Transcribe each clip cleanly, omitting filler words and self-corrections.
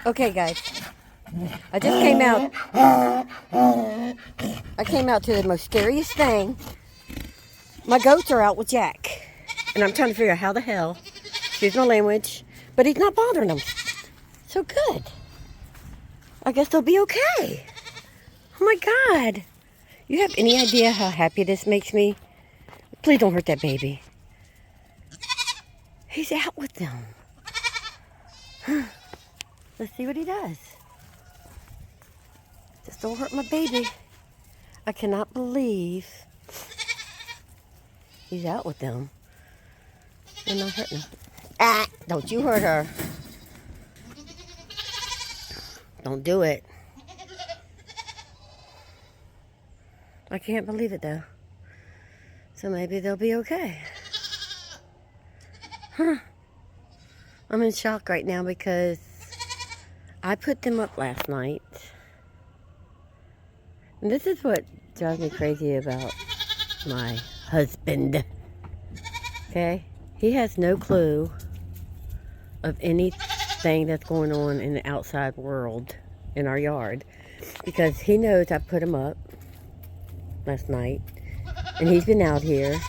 Okay, guys. I just came out. I came out to the most scariest thing. My goats are out with Jack. And I'm trying to figure out how the hell, excuse my language, but he's not bothering them. So good. I guess they'll be okay. Oh my God. You have any idea how happy this makes me? Please don't hurt that baby. He's out with them. Let's see what he does. Just don't hurt my baby. I cannot believe he's out with them. And not hurting them. Ah, don't you hurt her. Don't do it. I can't believe it though. So maybe they'll be okay. Huh. I'm in shock right now because I put them up last night. And this is what drives me crazy about my husband. Okay? He has no clue of anything that's going on in the outside world in our yard. Because he knows I put him up last night. And he's been out here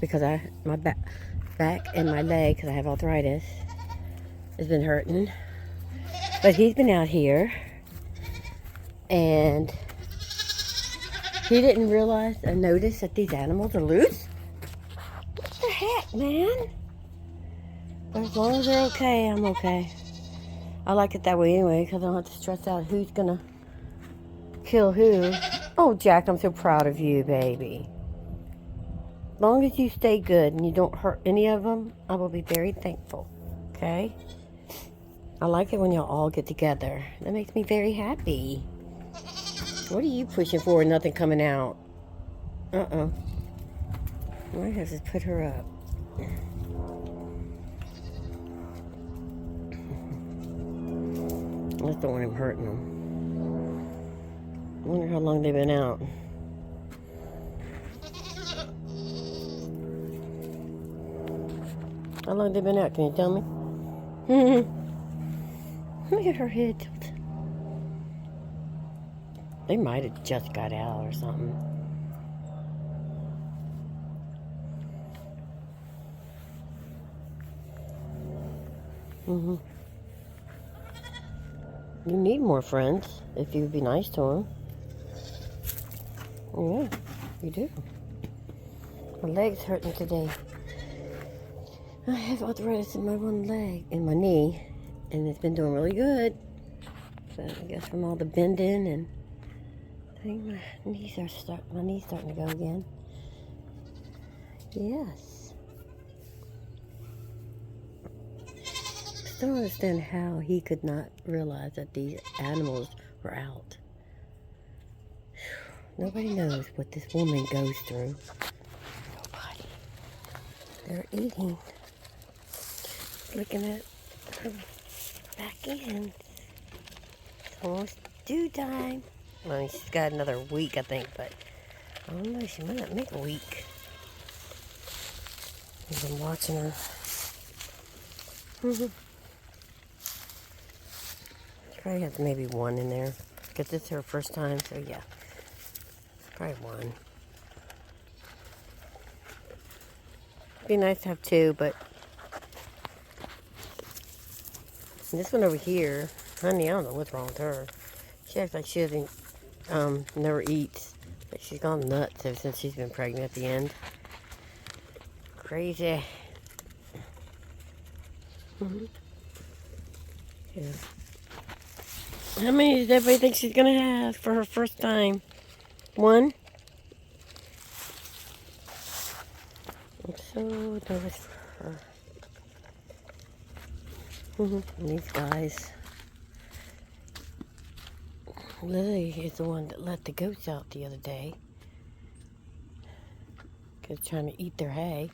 because my back and my leg, because I have arthritis, has been hurting. But he's been out here and he didn't realize or notice that these animals are loose. What the heck, man? But as long as they're okay, I'm okay. I like it that way anyway because I don't have to stress out who's gonna kill who. Oh, Jack, I'm so proud of you, baby. As long as you stay good and you don't hurt any of them, I will be very thankful. Okay? I like it when y'all all get together. That makes me very happy. What are you pushing for and nothing coming out? Uh-uh. I might have to put her up. I just don't want him hurting them. I wonder how long they've been out. How long they been out? Can you tell me? Look at her head. They might have just got out or something. You need more friends if you would be nice to them. Yeah, you do. My leg's hurting today. I have arthritis in my one leg, in my knee, and it's been doing really good. But I guess from all the bending and I think my knees starting to go again. Yes. I still don't understand how he could not realize that these animals were out. Nobody knows what this woman goes through. Nobody. They're eating. Looking at her back end. It's almost due time. Well, she's got another week, I think, but I don't know. She might not make a week. I've been watching her. She probably has maybe one in there. Because it's her first time, so yeah. Probably one. It'd be nice to have two, but this one over here, honey, I don't know what's wrong with her. She acts like she doesn't, never eats. But she's gone nuts ever since she's been pregnant at the end. Crazy. Yeah. How many does everybody think she's gonna have for her first time? One? I'm so nervous for her. And these guys. Lily is the one that let the goats out the other day. Because trying to eat their hay.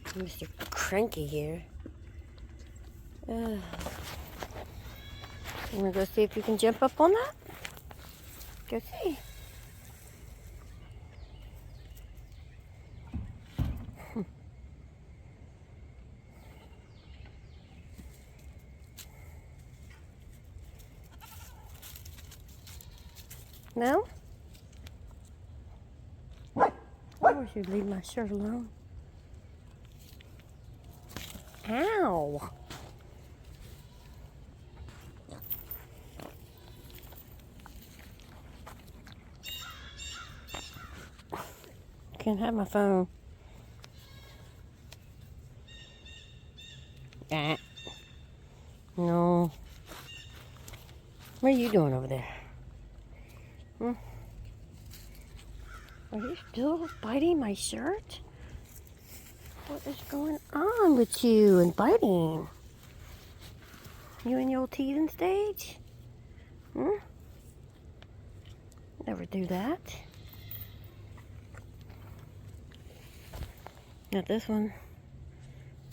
Mr. Cranky here. I'm gonna go see if you can jump up on that. Go see. No? I wish you'd leave my shirt alone. Ow! Can't have my phone. Ah. No. What are you doing over there? Hmm? Are you still biting my shirt? What is going on with you and biting? You in your old teething stage? Hmm? Never do that. Not this one.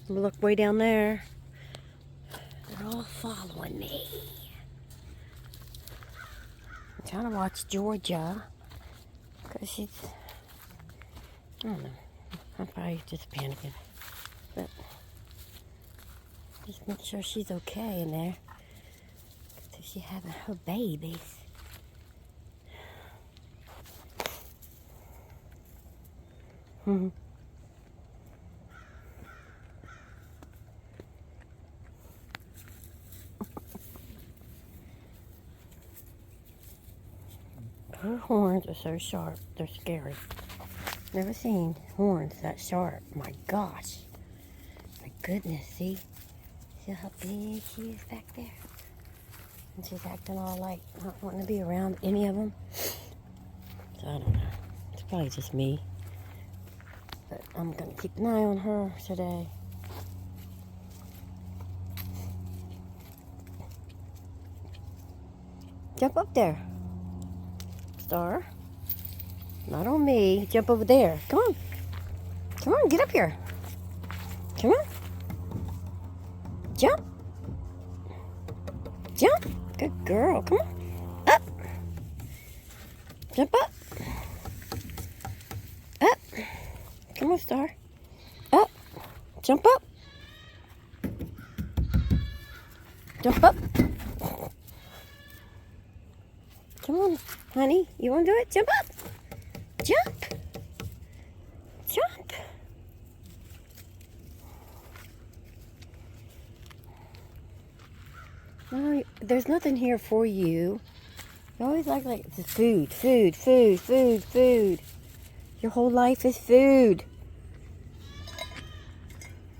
Look way down there. They're all following me. I'm trying to watch Georgia. Because she's... I don't know. I'm probably just panicking. But... just make sure she's okay in there. Because she's having her babies. Hmm. Her horns are so sharp, they're scary. Never seen horns that sharp. My gosh. My goodness, see? See how big she is back there? And she's acting all like not wanting to be around any of them. So I don't know. It's probably just me. But I'm going to keep an eye on her today. Jump up there. Star. Not on me. Jump over there. Come on. Come on, get up here. Come on. Jump. Jump. Good girl. Come on. Up. Jump up. Up. Come on, Star. Up. Jump up. Jump up. Come on, honey. You want to do it? Jump up. Jump. Jump. No, there's nothing here for you. You always act like it's food, food, food, food, food. Your whole life is food.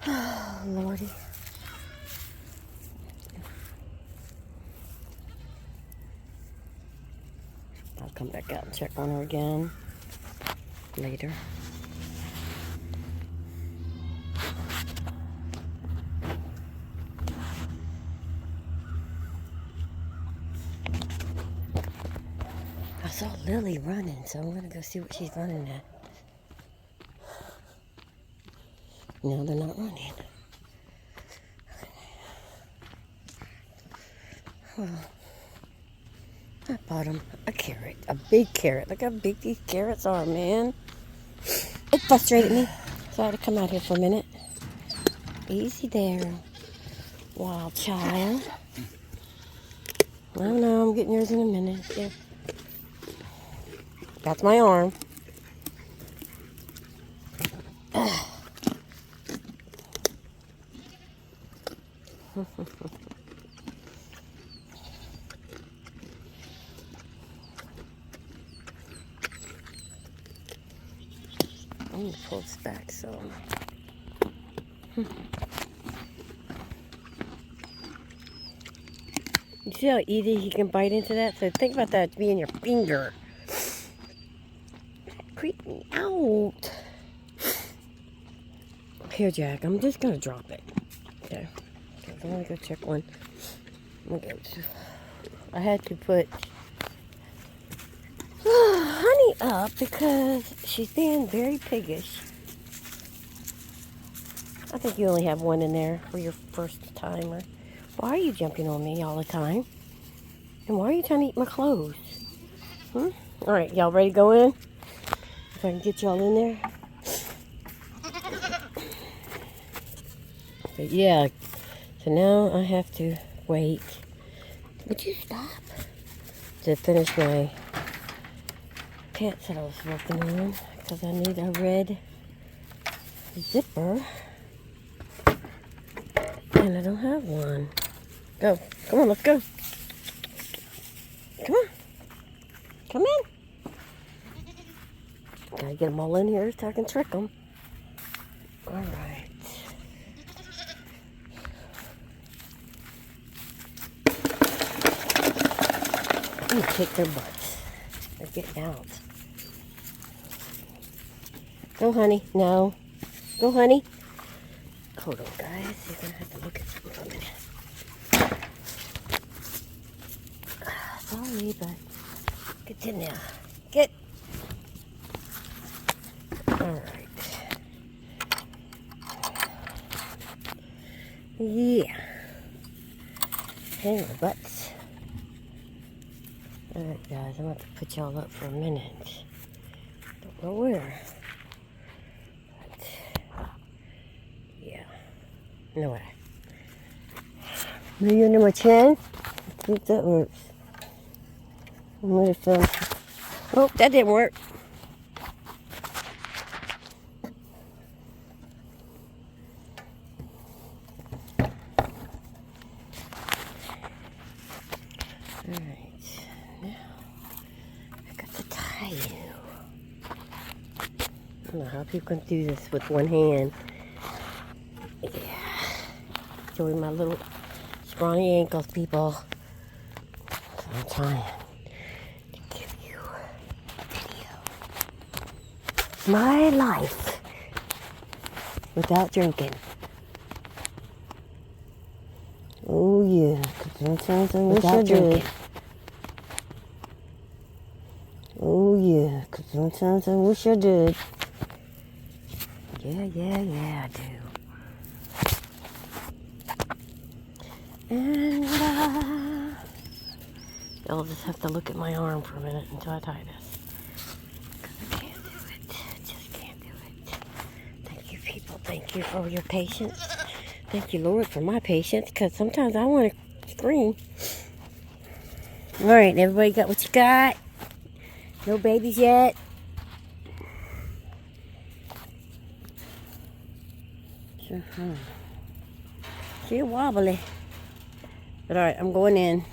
Oh, Lordy. I'll come back out and check on her again later. I saw Lily running, so I'm gonna go see what she's running at. No, they're not running. Well, I bought them a carrot, a big carrot. Look how big these carrots are, man. It frustrated me, so I had to come out here for a minute. Easy there, wild child. I know, I'm getting yours in a minute. Yeah. That's my arm. I'm going to pull this back so. You see how easy you can bite into that? So think about that being your finger. Creep me out. Here, Jack, I'm just going to drop it. Okay. I'm going to go check one. I had to put Honey up because she's being very piggish. I think you only have one in there for your first timer. Why are you jumping on me all the time? And why are you trying to eat my clothes? All right, y'all ready to go in? If I can get y'all in there. But yeah, so now I have to wait. Would you stop? To finish my pants that I was working on because I need a red zipper and I don't have one. Go. Come on, let's go. Come on. Come in. Gotta get them all in here so I can trick them. All right. I'm gonna kick their butts. They're getting out. Go, honey. No. Go, honey. Hold on, guys. You're gonna have to look at something for a minute. Sorry, but get in there. Get. All right. Yeah. Hang on, butts. All right, guys. I'm going to have to put y'all up for a minute. Don't know where. But, yeah. No way. Maybe under my chin? I think that works. I'm going to film. Oh, that didn't work. Alright, now I got to tie you. I don't know how people can do this with one hand. Yeah. Showing my little scrawny ankles, people. So I'm trying to give you a video. My life without drinking. Oh yeah, sometimes I wish I did. Oh yeah, cause sometimes I wish I did. Yeah, I do. And y'all just have to look at my arm for a minute until I tie this. Cause I can't do it. Just can't do it. Thank you, people. Thank you for your patience. Thank you, Lord, for my patience, because sometimes I want to scream. All right, everybody got what you got? No babies yet? Sure. She's wobbly. But all right, I'm going in.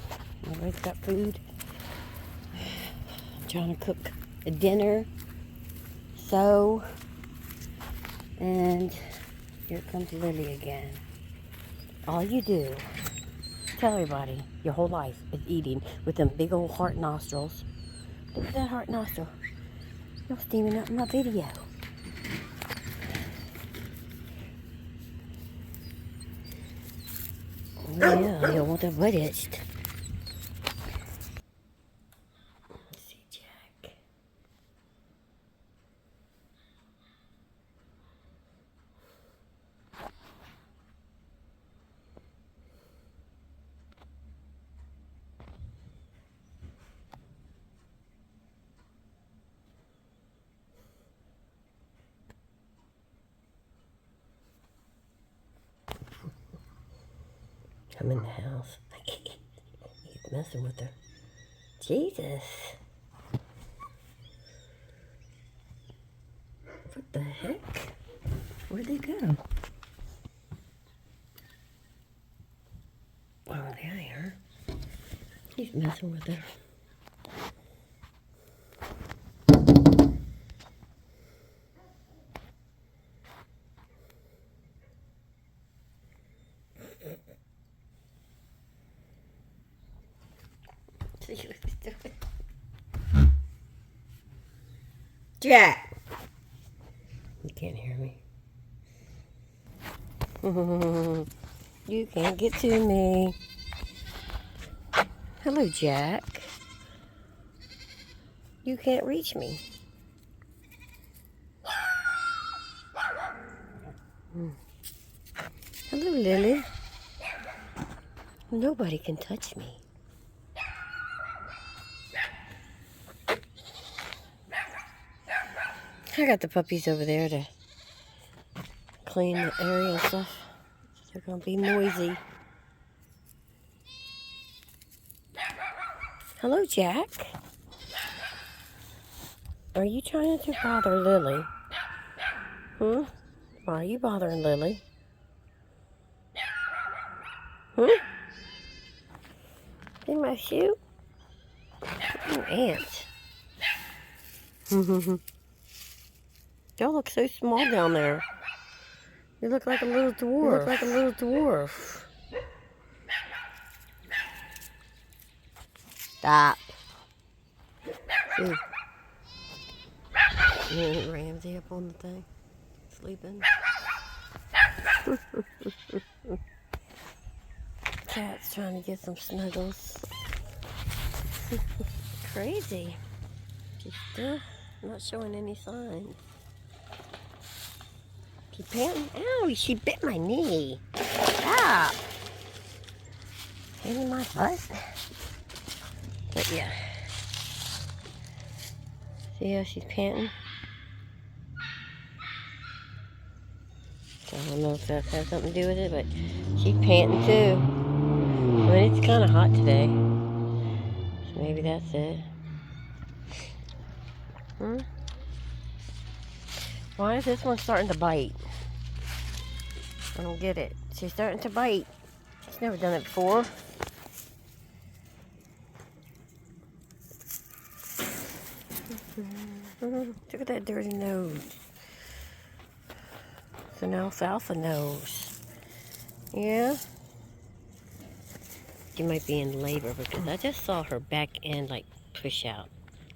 Everybody's got food. I'm trying to cook a dinner. So, and here comes Lily again. All you do, tell everybody, your whole life is eating with them big old heart nostrils. Look at that heart nostril. You're steaming up my video. Yeah, you don't want that butt itched. Let's see, Jack. I'm in the house. He's messing with her. Jesus. What the heck? Where'd they go? Oh, there they are. He's messing with her. See what he's doing. Jack! You can't hear me. You can't get to me. Hello, Jack. You can't reach me. Hello, Lily. Nobody can touch me. I got the puppies over there to clean the area and stuff. They're gonna be noisy. Hello, Jack. Are you trying to bother Lily? Hmm? Why are you bothering Lily? Hmm? See my shoe? Oh, ants. Y'all look so small down there. You look like a little dwarf. You look like a little dwarf. Stop. See. Ramsey up on the thing. Sleeping. Cat's trying to get some snuggles. Crazy. She's still not showing any signs. She panting. Ow, she bit my knee. Stop. In my butt. But yeah. See how she's panting? I don't know if that has something to do with it, but she's panting too. I mean, it's kind of hot today. So maybe that's it. Hmm? Why is this one starting to bite? I don't get it. She's starting to bite. She's never done it before. Look at that dirty nose. It's an alfalfa nose. Yeah? She might be in labor because I just saw her back end like push out.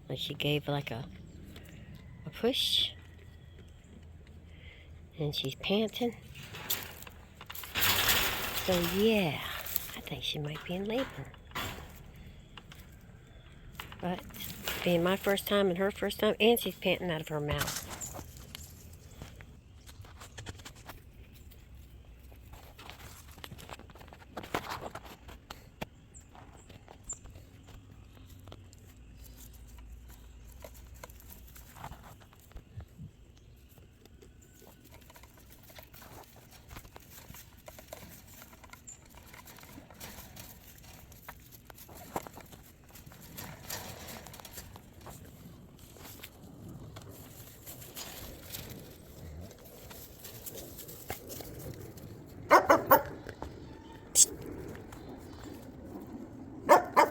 Like she gave like a push. And she's panting. So yeah, I think she might be in labor. But being my first time and her first time, and she's panting out of her mouth.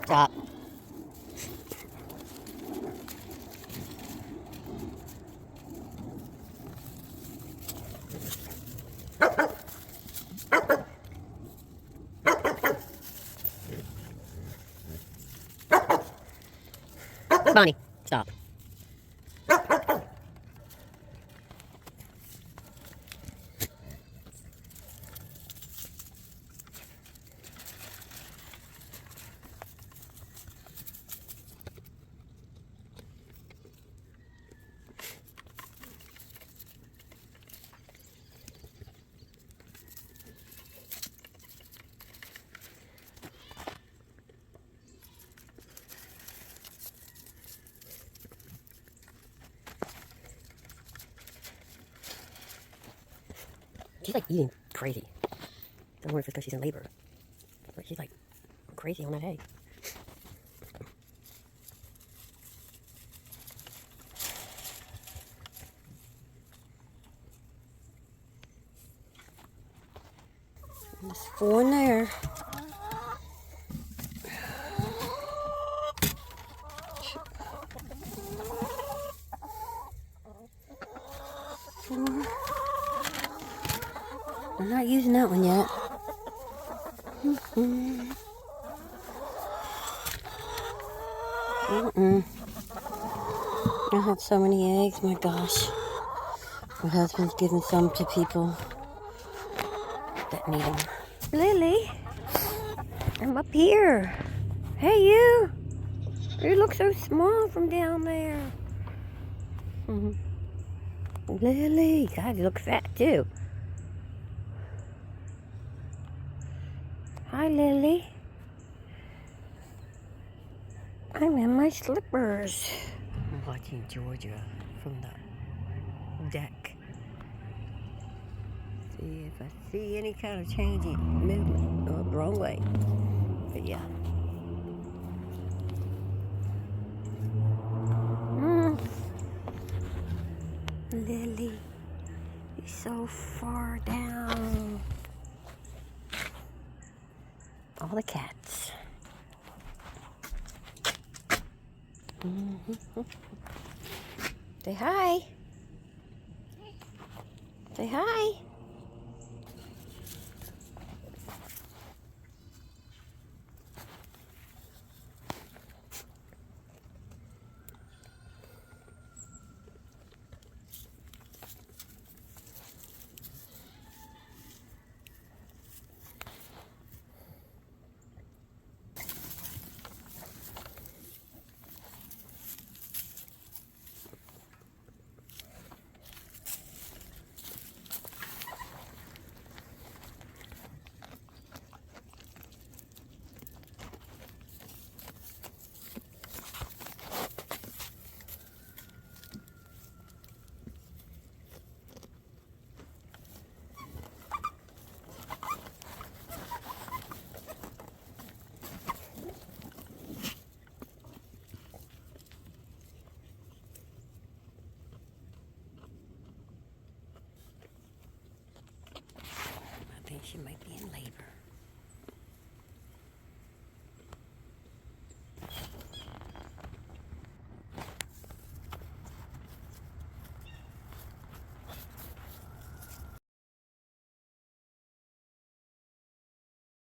Stop. Bonnie, stop. She's like eating crazy. Don't worry if it's because she's in labor. But she's like crazy on that hay. There's 4 in there. I'm not using that one yet. I have so many eggs, my gosh. My husband's giving some to people that need them. Lily, I'm up here. Hey, you. You look so small from down there. Lily, God, you look fat too. Hi, Lily. I'm in my slippers. I'm watching Georgia from the deck. See if I see any kind of changing movement. Oh, wrong way. But yeah. so far down. All the cats. Say hi. Say hi. I think she might be